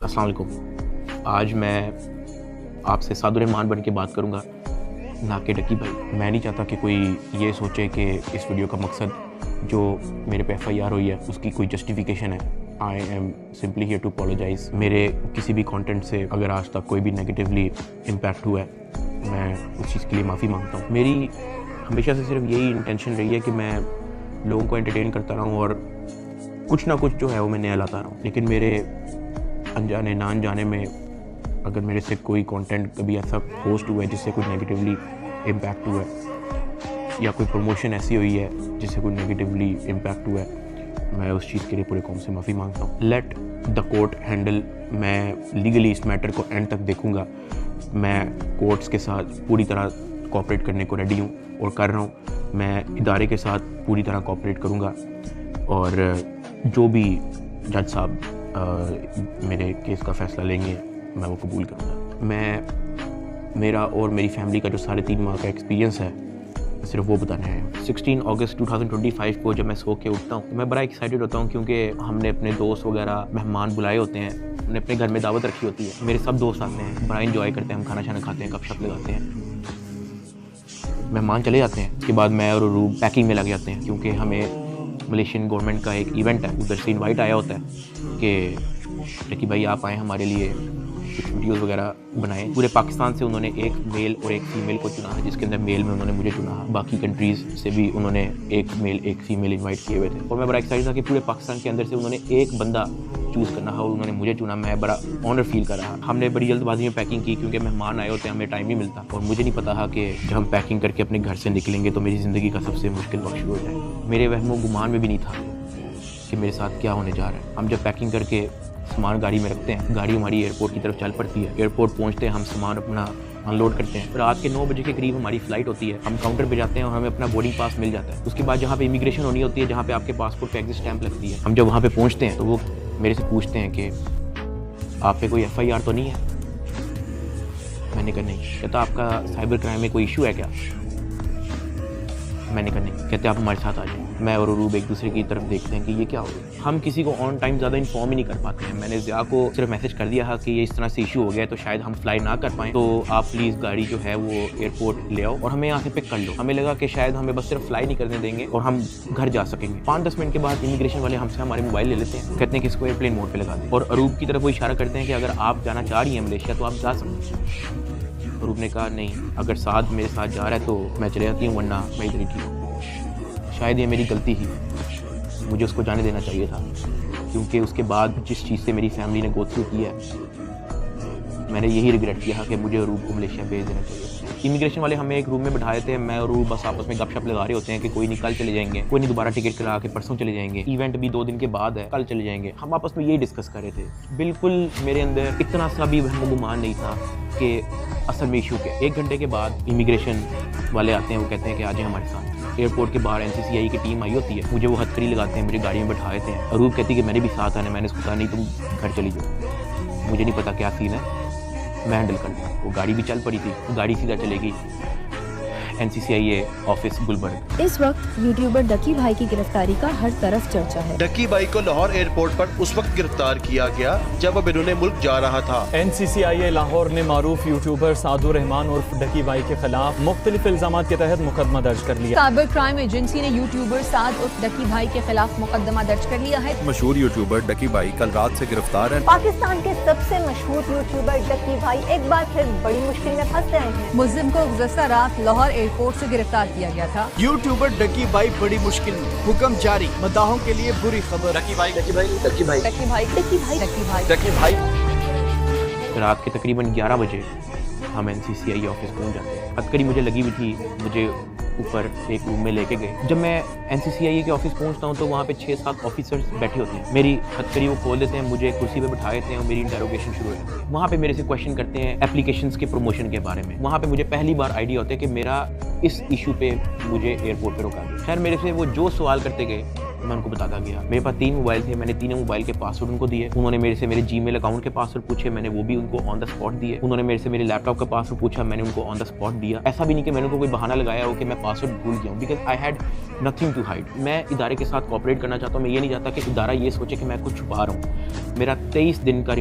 अस्सलाम वालेकुम। आज मैं आपसे सादुर रहमान बन के बात करूँगा, ना कि डकी भाई। मैं नहीं चाहता कि कोई ये सोचे कि इस वीडियो का मकसद जो मेरे पे FIR हुई है उसकी कोई जस्टिफिकेशन है। I am simply here to apologise. मेरे किसी भी कंटेंट से अगर आज तक कोई भी नेगेटिवली इम्पैक्ट हुआ है, मैं उस चीज़ के लिए माफ़ी मांगता हूँ। मेरी हमेशा से सिर्फ यही इंटेंशन रही है कि मैं लोगों को एंटरटेन करता रहूँ और कुछ ना कुछ जो है वो मैं नया लाता रहूँ। लेकिन मेरे अनजाने ना अनजाने में अगर मेरे से कोई कंटेंट कभी ऐसा पोस्ट हुआ है जिससे कोई नेगेटिवली इम्पैक्ट हुआ है, या कोई प्रमोशन ऐसी हुई है जिससे कोई नेगेटिवली इम्पैक्ट हुआ है, मैं उस चीज़ के लिए पूरे कौम से माफ़ी मांगता हूँ। Let the court handle. मैं लीगली इस मैटर को एंड तक देखूँगा। मैं कोर्ट्स के साथ पूरी तरह कोऑपरेट करने को रेडी हूँ और कर रहा हूँ। मैं इदारे के साथ पूरी तरह कोऑपरेट करूँगा और जो भी जज साहब मेरे केस का फ़ैसला लेंगे मैं वो कबूल करूँगा। मेरा और मेरी फैमिली का जो 3.5 माह का एक्सपीरियंस है सिर्फ वो बताना है। 16 अगस्त 2025 को जब मैं सो के उठता हूँ तो मैं बड़ा एक्साइटेड होता हूँ, क्योंकि हमने अपने दोस्त वगैरह मेहमान बुलाए होते हैं। हमने अपने घर में दावत रखी होती है। मेरे सब दोस्त आते हैं, बड़ा इंजॉय करते हैं, हम खाना शाना खाते हैं, गपशप लगाते हैं। मेहमान चले जाते हैं, उसके बाद मैं और रूब पैकिंग में लग जाते हैं, क्योंकि हमें मलेशियन गवर्नमेंट का एक इवेंट है, उधर से इनवाइट आया होता है कि भाई आप आएँ हमारे लिए कुछ वीडियोस वगैरह बनाए। पूरे पाकिस्तान से उन्होंने एक मेल और एक फ़ीमेल को चुना है, जिसके अंदर मेल में उन्होंने मुझे चुना है। बाकी कंट्रीज़ से भी उन्होंने एक मेल एक फ़ीमेल इनवाइट किए हुए थे और मैं बड़ा एक्साइटेड था कि पूरे पाकिस्तान के अंदर से उन्होंने एक बंदा चूज़ करना है और उन्होंने मुझे चुना। मैं बड़ा ऑनर फील कर रहा। हमने बड़ी जल्दबाजी में पैकिंग की, क्योंकि मेहमान आए होते हैं, हमें टाइम नहीं मिलता और मुझे नहीं पता था कि जब हम पैकिंग करके अपने घर से निकलेंगे तो मेरी ज़िंदगी का सबसे मुश्किल वक्त शुरू हो जाए। मेरे वहमो गुमान में भी नहीं था कि मेरे साथ क्या होने जा रहा है। हम जब पैकिंग करके सामान गाड़ी में रखते हैं, गाड़ी हमारी एयरपोर्ट की तरफ चल पड़ती है। एयरपोर्ट पहुंचते हैं, हम सामान अपना अनलोड करते हैं। रात के 9 बजे के करीब हमारी फ़्लाइट होती है। हम काउंटर पे जाते हैं और हमें अपना बोर्डिंग पास मिल जाता है। उसके बाद जहाँ पे इमिग्रेशन होनी होती है, जहाँ पे आपके पासपोर्ट पे एग्जिट स्टैंप लगती है, हम जब वहाँ पे पहुँचते हैं तो वो मेरे से पूछते हैं कि आप पे कोई FIR तो नहीं है। मैंने कहा नहीं। कहता आपका साइबर क्राइम में कोई इशू है क्या। मैंने कहा नहीं। कहते आप हमारे साथ आ जाएं। मैं और रूब एक दूसरे की तरफ देखते हैं कि ये क्या हो गया। हम किसी को ऑन टाइम ज़्यादा इन्फॉर्म ही नहीं कर पाते हैं। मैंने ज़िया को सिर्फ मैसेज कर दिया है कि ये इस तरह से इशू हो गया है, तो शायद हम फ्लाई ना कर पाएँ, तो आप प्लीज़ गाड़ी जो है वो एयरपोर्ट ले आओ और हमें यहाँ से पिक कर लो। हमें लगा कि शायद हमें बस सिर्फ फ्लाई नहीं करने देंगे और हम घर जा सकेंगे। 5-10 मिनट के बाद इमिग्रेशन वाले हमसे हमारे मोबाइल ले लेते हैं, कहते हैं कि इसको एयरप्लेन मोड पर लगा दें और अरूब की तरफ वो इशारा करते हैं कि अगर आप जाना चाह रही हैं मलेशिया तो आप जा सकते हैं। अरूब ने कहा नहीं, अगर साथ मेरे साथ जा रहा है तो मैं चले जाती हूँ, वरना मैं इधर ही ठीक हूँ। शायद ये मेरी गलती ही, मुझे उसको जाने देना चाहिए था, क्योंकि उसके बाद जिस चीज़ से मेरी फैमिली ने गो थ्रू किया है, मैंने यही रिग्रेट किया कि मुझे रूब को मलेशिया भेज देना चाहिए। इमिग्रेशन वाले हमें एक रूम में बिठाए थे। मैं और रूब बस आपस में गपशप लगा रहे होते हैं कि कोई नहीं कल चले जाएंगे, कोई नहीं दोबारा टिकट करा के परसों चले जाएंगे, इवेंट भी 2 दिन के बाद है, कल चले जाएंगे। हम आपस में यही डिस्कस कर रहे थे। बिल्कुल मेरे अंदर इतना सा भी वहम गुमान नहीं था कि असल में इशू क्या। 1 घंटे के बाद इमिग्रेशन वाले आते हैं, वो कहते हैं कि आ जाए हमारे साथ। एयरपोर्ट के बाहर NCCI की टीम आई होती है, मुझे वो हथकड़ी लगाते हैं, मुझे गाड़ी में बैठा देते हैं। रूब कहती है कि मैंने भी साथ आना। मैंने उसको कहा नहीं, तुम घर चली जाओ, मुझे नहीं पता क्या सीन है, मैं हैंडल कर लूँगा। वो गाड़ी भी चल पड़ी थी, वो गाड़ी सीधा चलेगी NCCI ऑफिस गुलबर्ग। इस वक्त यूट्यूबर डकी भाई की गिरफ्तारी का हर तरफ चर्चा है। डकी भाई को लाहौर एयरपोर्ट पर उस वक्त गिरफ्तार किया गया जब अब इन्होंने मुल्क जा रहा था। NCCI लाहौर ने मारूफ यूट्यूबर सादुर रहमान उर्फ डकी भाई के खिलाफ मुख्तलिफ इल्जामात के तहत मुकदमा दर्ज कर लिया। साइबर क्राइम एजेंसी ने यूट्यूबर साद उर्फ डकी भाई के खिलाफ मुकदमा दर्ज कर लिया है। मशहूर यूट्यूबर डकी भाई कल रात से गिरफ्तार है। पाकिस्तान के सबसे मशहूर यूट्यूबर डकी भाई एक बार फिर बड़ी मुश्किल में फंस गए हैं। मुल्जिम को गुज़श्ता रात लाहौर एयरपोर्ट से गिरफ्तार किया गया था। यूट्यूबर डकी भाई बड़ी मुश्किल में, हुक्म जारी, मदाहों के लिए बुरी खबर। डकी भाई डकी भाई डकी भाई डकी भाई डकी भाई डकी भाई। रात के तकरीबन 11 बजे हम NCCI ऑफिस पहुंच जाते हैं। हथकड़ी मुझे लगी हुई थी, मुझे ऊपर एक रूम में लेके गए। जब मैं NCCI के ऑफिस पहुंचता हूं तो वहां पे 6-7 ऑफिसर्स बैठे होते हैं। मेरी हथकड़ी वो खोल देते हैं, मुझे कुर्सी पे बिठा देते हैं और मेरी इंटरोगेशन शुरू हो जाती है। वहां पे मेरे से क्वेश्चन करते हैं एप्लीकेशंस के प्रमोशन के बारे में। वहां पे मुझे पहली बार आइडिया होता है कि मेरा इस इशू पे मुझे एयरपोर्ट पे रोका गया। खैर मेरे से वो जो सवाल करते गए मैं उनको बताता गया। मेरे पास 3 मोबाइल थे, मैंने तीनों मोबाइल के पासवर्ड उनको दिए। उन्होंने मेरे से मेरे जीमेल अकाउंट के पासवर्ड पूछे, मैंने वो भी उनको ऑन द स्पॉट दिए। उन्होंने मेरे से मेरे लैपटॉप का पासवर्ड पूछा, मैंने उनको ऑन द स्पॉट दिया। ऐसा भी नहीं कि मैंने उनको कोई बहाना लगाया हो कि मैं पासवर्ड भूल गया हूँ, because I had nothing to hide. मैं इदारे के साथ कोऑपरेट करना चाहता हूँ। मैं ये नहीं चाहता कि इदारा ये सोचे कि मैं कुछ छुपा रहा हूँ। मेरा 23 दिन का